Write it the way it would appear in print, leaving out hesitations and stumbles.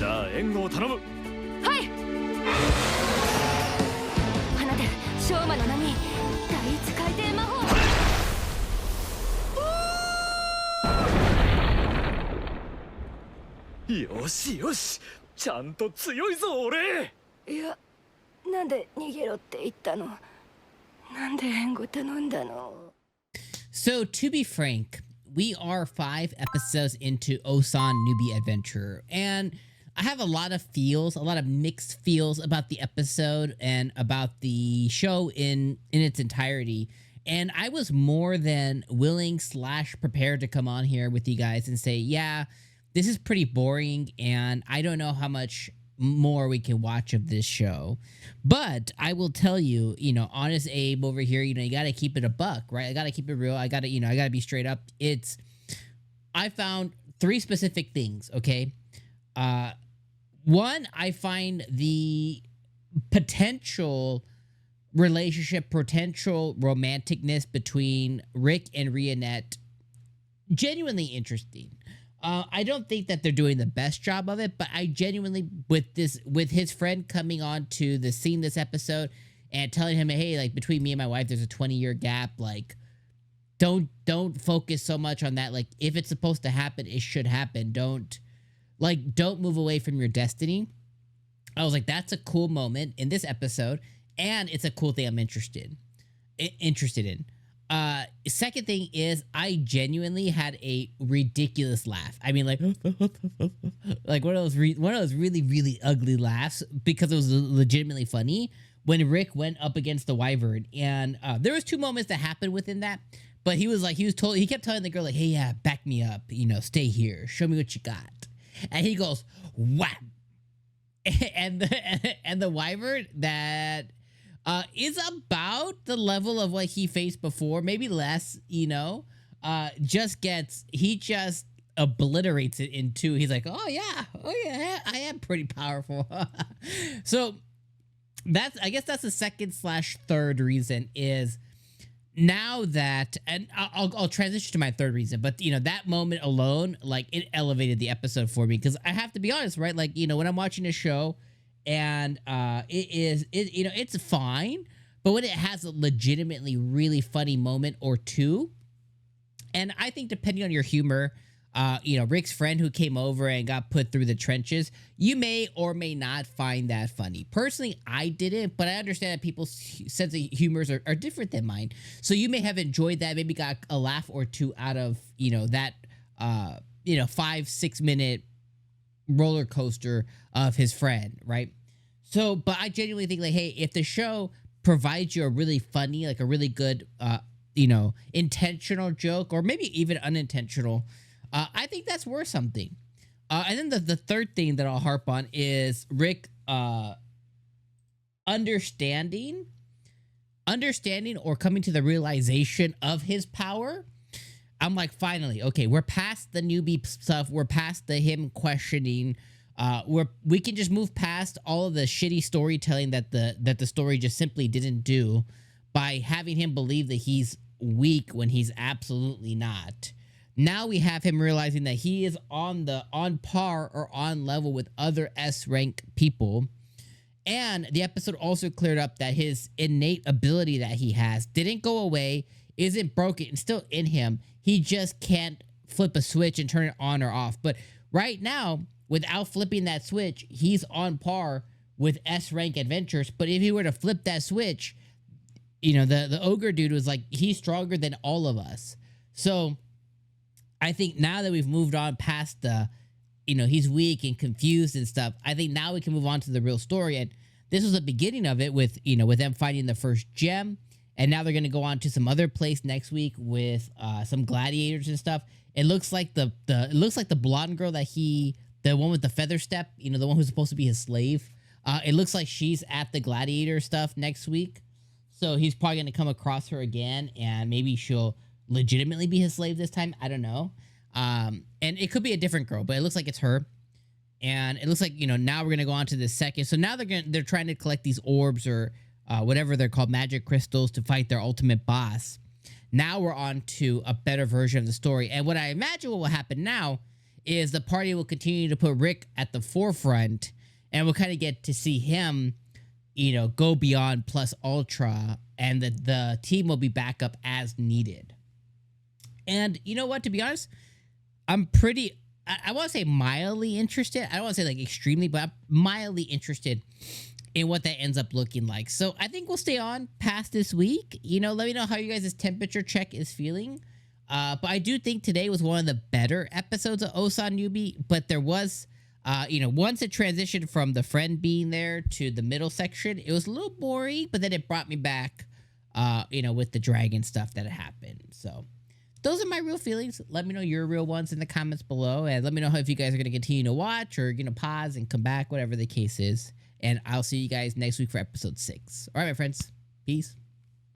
じゃあ援護を頼む。はい。花で翔馬の波第一回転魔法。よしよし、ちゃんと強いぞ俺。いや、なんで逃げろって言ったの？なんで援護頼んだの？ So to be frank, we are 5 episodes into Ossan Newbie Adventurer, and I have a lot of feels, a lot of mixed feels about the episode and about the show in its entirety. And I was more than willing / prepared to come on here with you guys and say, yeah, this is pretty boring, and I don't know how much more we can watch of this show. But I will tell you, you know, honest Abe over here, you know, you got to keep it a buck, right? I got to keep it real. I got to, you know, I got to be straight up. I found 3 specific things, okay? One, I find the potential relationship, potential romanticness between Rick and Rionette genuinely interesting. I don't think that they're doing the best job of it, but I genuinely, with his friend coming on to the scene this episode and telling him, hey, like between me and my wife, there's a 20-year gap. Like, don't focus so much on that. Like, if it's supposed to happen, it should happen. Don't move away from your destiny. I was like, that's a cool moment in this episode, and it's a cool thing I'm interested in. Second thing is I genuinely had a ridiculous laugh. I mean, like one of those really, really ugly laughs, because it was legitimately funny when Rick went up against the Wyvern. And there was 2 moments that happened within that, but he kept telling the girl, like, hey, yeah, back me up, you know, stay here, show me what you got. And he goes, whap. And the Wyvern that is about the level of what he faced before, maybe less, you know, just obliterates it in 2. He's like, oh yeah, I am pretty powerful. So I guess that's the second / third reason is now that, and I'll transition to my third reason, but you know, that moment alone, like, it elevated the episode for me, because I have to be honest, right? Like, you know, when I'm watching a show and you know, it's fine, but when it has a legitimately really funny moment or 2, and I think depending on your humor, you know, Rick's friend who came over and got put through the trenches, you may or may not find that funny. Personally, I didn't, but I understand that people's sense of humors are different than mine. So you may have enjoyed that, maybe got a laugh or 2 out of, you know, that, you know, 5-6 minute roller coaster of his friend, right? So, but I genuinely think, like, hey, if the show provides you a really funny, like a really good, you know, intentional joke, or maybe even unintentional, I think that's worth something. And then the third thing that I'll harp on is Rick understanding or coming to the realization of his power. I'm like, finally, okay, we're past the newbie stuff. We're past him questioning. We can just move past all of the shitty storytelling that the story just simply didn't do, by having him believe that he's weak when he's absolutely not. Now we have him realizing that he is on par or on level with other S rank people. And the episode also cleared up that his innate ability that he has didn't go away, isn't broken, it's still in him. He just can't flip a switch and turn it on or off. But right now, without flipping that switch, he's on par with S rank adventures. But if he were to flip that switch, you know, the ogre dude was like, he's stronger than all of us. So I think now that we've moved on past the, you know, he's weak and confused and stuff, I think now we can move on to the real story. And this was the beginning of it with, you know, with them finding the first gem. And now they're going to go on to some other place next week with some gladiators and stuff. It looks like the blonde girl the one with the feather step, you know, the one who's supposed to be his slave. It looks like she's at the gladiator stuff next week. So he's probably going to come across her again, and maybe she'll legitimately be his slave this time. I don't know. And it could be a different girl, but it looks like it's her. And it looks like, you know, now we're going to go on to the second. So now they're trying to collect these orbs or whatever they're called, magic crystals, to fight their ultimate boss. Now we're on to a better version of the story. And what I imagine what will happen now is the party will continue to put Rick at the forefront, and we'll kind of get to see him, you know, go beyond plus ultra, and the team will be back up as needed. And you know what, to be honest, I'm pretty, I want to say mildly interested. I don't want to say like extremely, but I'm mildly interested in what that ends up looking like. So I think we'll stay on past this week. You know, let me know how you guys' temperature check is feeling. But I do think today was one of the better episodes of Ossan Newbie, but there was, you know, once it transitioned from the friend being there to the middle section, it was a little boring, but then it brought me back, you know, with the dragon stuff that had happened. So those are my real feelings. Let me know your real ones in the comments below, and let me know if you guys are going to continue to watch or, you know, pause and come back, whatever the case is. And I'll see you guys next week for episode 6. All right, my friends. Peace.